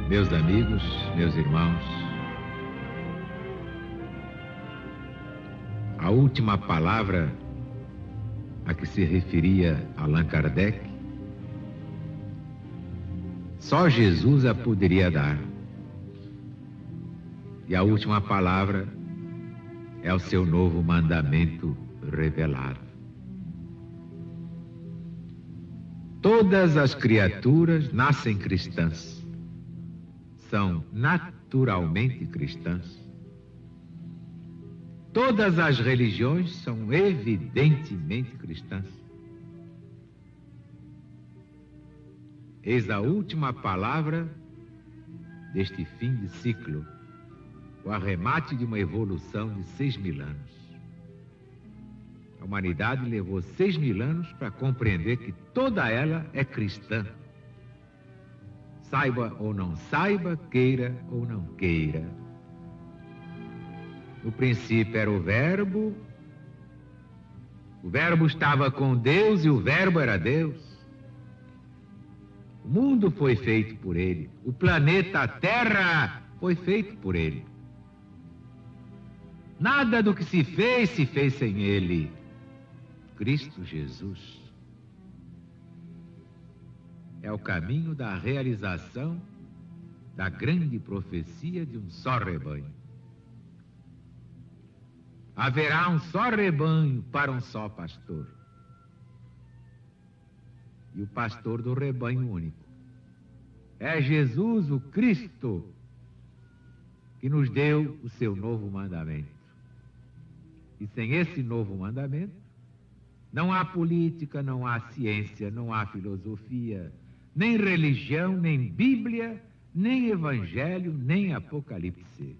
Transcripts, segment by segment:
Meus amigos, meus irmãos, a última palavra a que se referia Allan Kardec, só Jesus a poderia dar. E a última palavra é o seu novo mandamento revelado. Todas as criaturas nascem cristãs, são naturalmente cristãs. Todas as religiões são evidentemente cristãs. Eis a última palavra deste fim de ciclo, o arremate de uma evolução de 6.000 anos. A humanidade levou 6.000 anos para compreender que toda ela é cristã. Saiba ou não saiba, queira ou não queira. No princípio era o Verbo estava com Deus e o Verbo era Deus. O mundo foi feito por ele, o planeta Terra foi feito por ele. Nada do que se fez sem ele. Cristo Jesus é o caminho da realização da grande profecia de um só rebanho. Haverá um só rebanho para um só pastor. E o pastor do rebanho único é Jesus, o Cristo, que nos deu o seu novo mandamento. E sem esse novo mandamento, não há política, não há ciência, não há filosofia, nem religião, nem Bíblia, nem Evangelho, nem Apocalipse.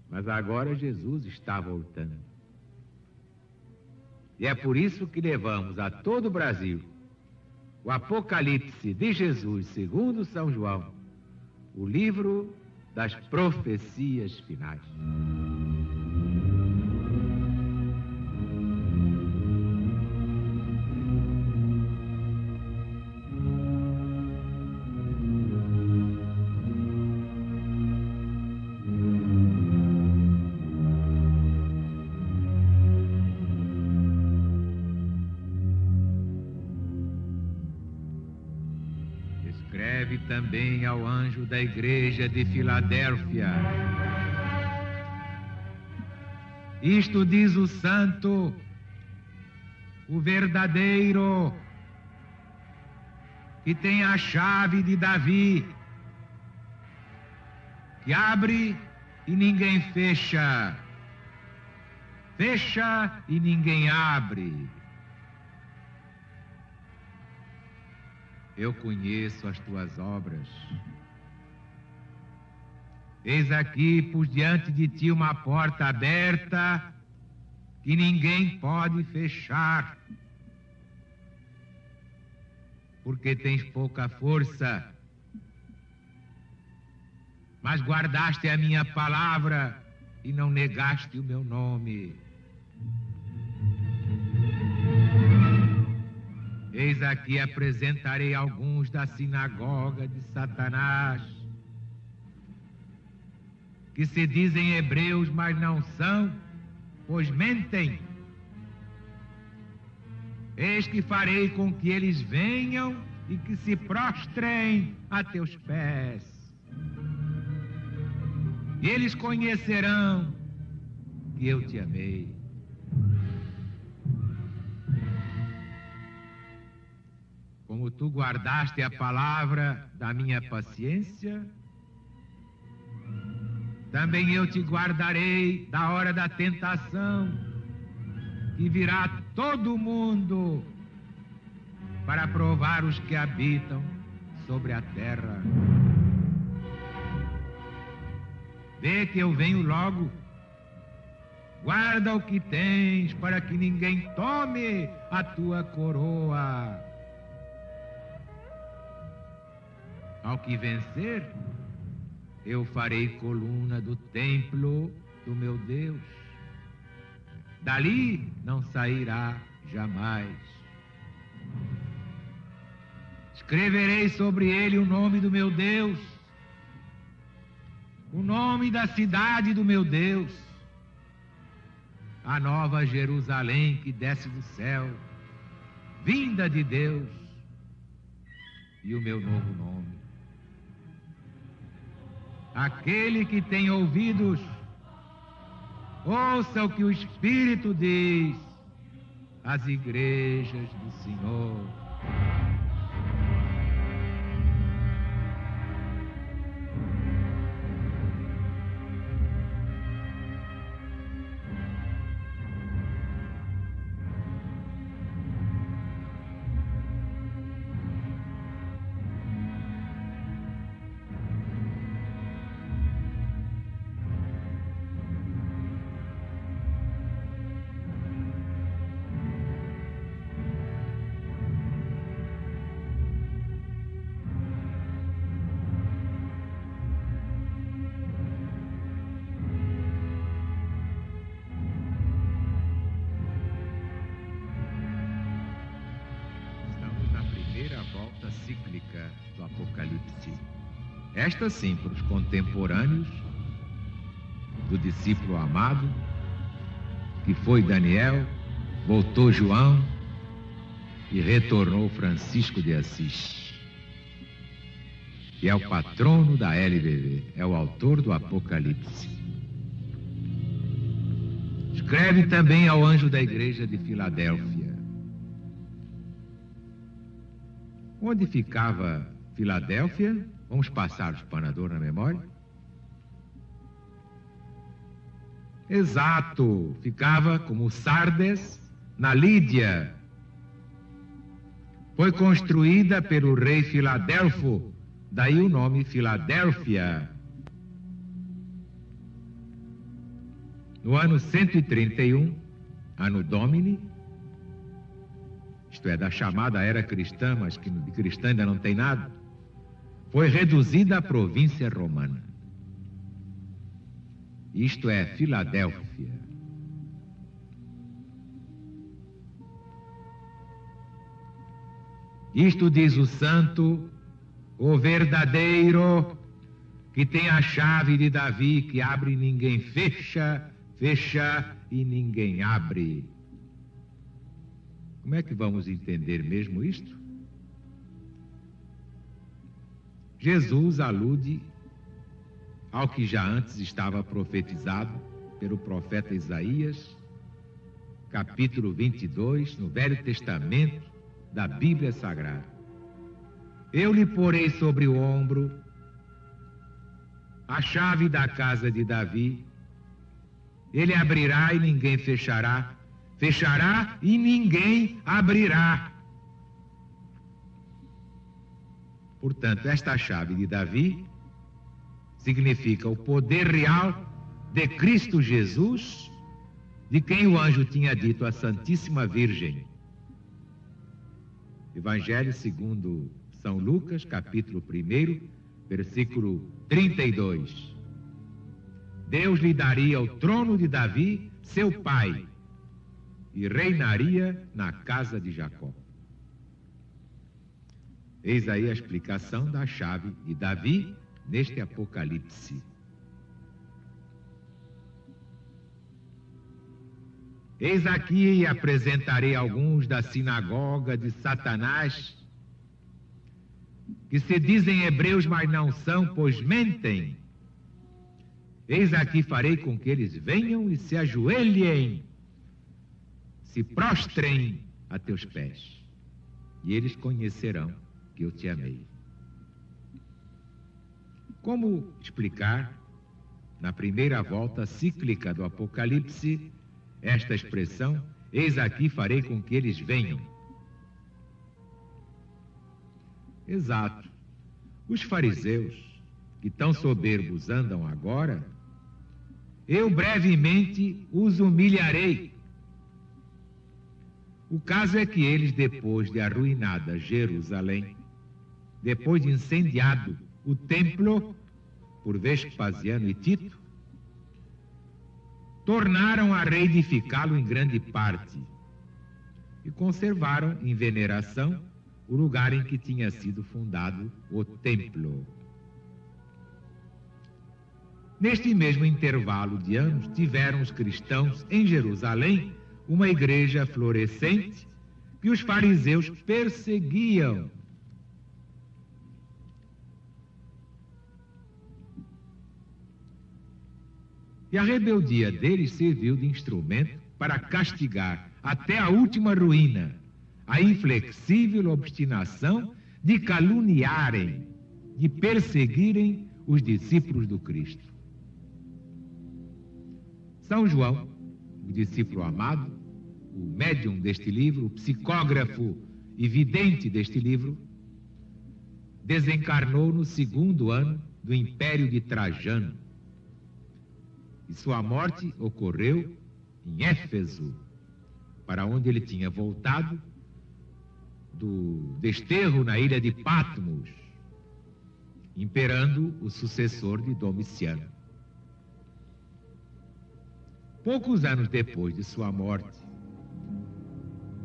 Mas agora Jesus está voltando. E é por isso que levamos a todo o Brasil o Apocalipse de Jesus, segundo São João, o livro das profecias finais. Escreve também ao anjo da igreja de Filadélfia: isto diz o santo, o verdadeiro, que tem a chave de Davi, que abre e ninguém fecha, fecha e ninguém abre. Eu conheço as tuas obras. Eis aqui, pus diante de ti uma porta aberta que ninguém pode fechar. Porque tens pouca força, mas guardaste a minha palavra e não negaste o meu nome. Eis aqui apresentarei alguns da sinagoga de Satanás, que se dizem hebreus, mas não são, pois mentem. Eis que farei com que eles venham e que se prostrem a teus pés. E eles conhecerão que eu te amei. Como tu guardaste a palavra da minha paciência, também eu te guardarei da hora da tentação, que virá todo mundo para provar os que habitam sobre a terra. Vê que eu venho logo. Guarda o que tens, para que ninguém tome a tua coroa. Ao que vencer, eu farei coluna do templo do meu Deus. Dali não sairá jamais. Escreverei sobre ele o nome do meu Deus, o nome da cidade do meu Deus, a nova Jerusalém que desce do céu, vinda de Deus, e o meu novo nome. Aquele que tem ouvidos, ouça o que o Espírito diz às igrejas do Senhor. Volta cíclica do Apocalipse. Esta sim para os contemporâneos do discípulo amado, que foi Daniel, voltou João e retornou Francisco de Assis, que é o patrono da LBV, é o autor do Apocalipse. Escreve também ao anjo da igreja de Filadélfia. Onde ficava Filadélfia? Vamos passar o espanador na memória? Exato, ficava como Sardes, na Lídia. Foi construída pelo rei Filadelfo, daí o nome Filadélfia. No ano 131, Anno Domini, isto é, da chamada era cristã, mas que de cristã ainda não tem nada, foi reduzida à província romana. Isto é, Filadélfia. Isto diz o santo, o verdadeiro, que tem a chave de Davi, que abre e ninguém fecha, fecha e ninguém abre. Como é que vamos entender mesmo isto? Jesus alude ao que já antes estava profetizado pelo profeta Isaías, capítulo 22, no Velho Testamento da Bíblia Sagrada. Eu lhe porei sobre o ombro a chave da casa de Davi, ele abrirá e ninguém fechará, fechará e ninguém abrirá. Portanto, esta chave de Davi significa o poder real de Cristo Jesus, de quem o anjo tinha dito à Santíssima Virgem. Evangelho segundo São Lucas, capítulo 1, versículo 32. Deus lhe daria o trono de Davi, seu pai, e reinaria na casa de Jacó. Eis aí a explicação da chave de Davi neste Apocalipse. Eis aqui e apresentarei alguns da sinagoga de Satanás, que se dizem hebreus, mas não são, pois mentem. Eis aqui farei com que eles venham e se ajoelhem, se prostrem a teus pés, e eles conhecerão que eu te amei. Como explicar, na primeira volta cíclica do Apocalipse, esta expressão, eis aqui farei com que eles venham? Exato. Os fariseus, que tão soberbos andam agora, eu brevemente os humilharei. O caso é que eles, depois de arruinada Jerusalém, depois de incendiado o templo por Vespasiano e Tito, tornaram a reedificá-lo em grande parte e conservaram em veneração o lugar em que tinha sido fundado o templo. Neste mesmo intervalo de anos, tiveram os cristãos em Jerusalém uma igreja florescente que os fariseus perseguiam. E a rebeldia deles serviu de instrumento para castigar até a última ruína a inflexível obstinação de caluniarem, de perseguirem os discípulos do Cristo. São João, o discípulo amado, o médium deste livro, o psicógrafo e vidente deste livro, desencarnou no 2º ano do Império de Trajano. E sua morte ocorreu em Éfeso, para onde ele tinha voltado do desterro na ilha de Patmos, imperando o sucessor de Domiciano. Poucos anos depois de sua morte,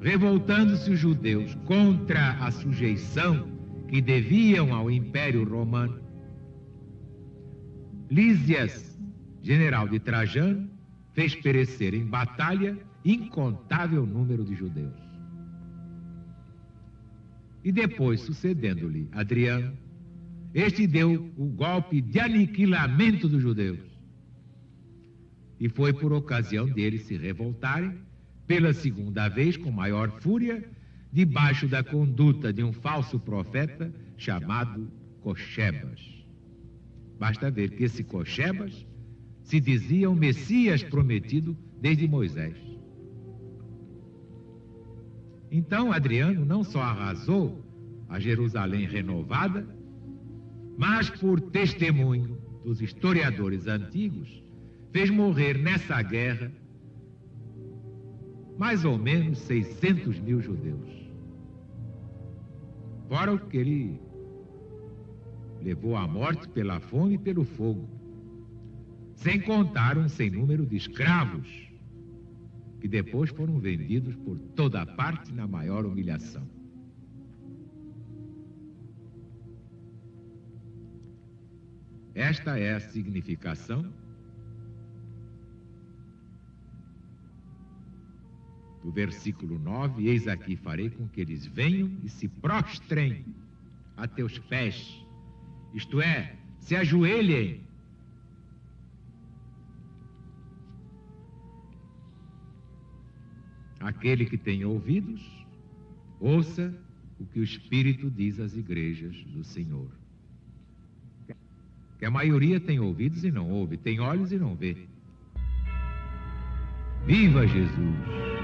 revoltando-se os judeus contra a sujeição que deviam ao Império Romano, Lísias, general de Trajano, fez perecer em batalha incontável número de judeus. E depois, sucedendo-lhe Adriano, este deu o golpe de aniquilamento dos judeus. E foi por ocasião deles se revoltarem, pela 2ª vez, com maior fúria, debaixo da conduta de um falso profeta chamado Cochebas. Basta ver que esse Cochebas se dizia o Messias prometido desde Moisés. Então Adriano não só arrasou a Jerusalém renovada, mas por testemunho dos historiadores antigos, fez morrer nessa guerra mais ou menos 600 mil judeus. Fora o que ele levou à morte pela fome e pelo fogo, sem contar um sem número de escravos, que depois foram vendidos por toda parte na maior humilhação. Esta é a significação do versículo 9: eis aqui farei com que eles venham e se prostrem a teus pés, isto é, se ajoelhem. Aquele que tem ouvidos, ouça o que o Espírito diz às igrejas do Senhor. Que a maioria tem ouvidos e não ouve, tem olhos e não vê. Viva Jesus!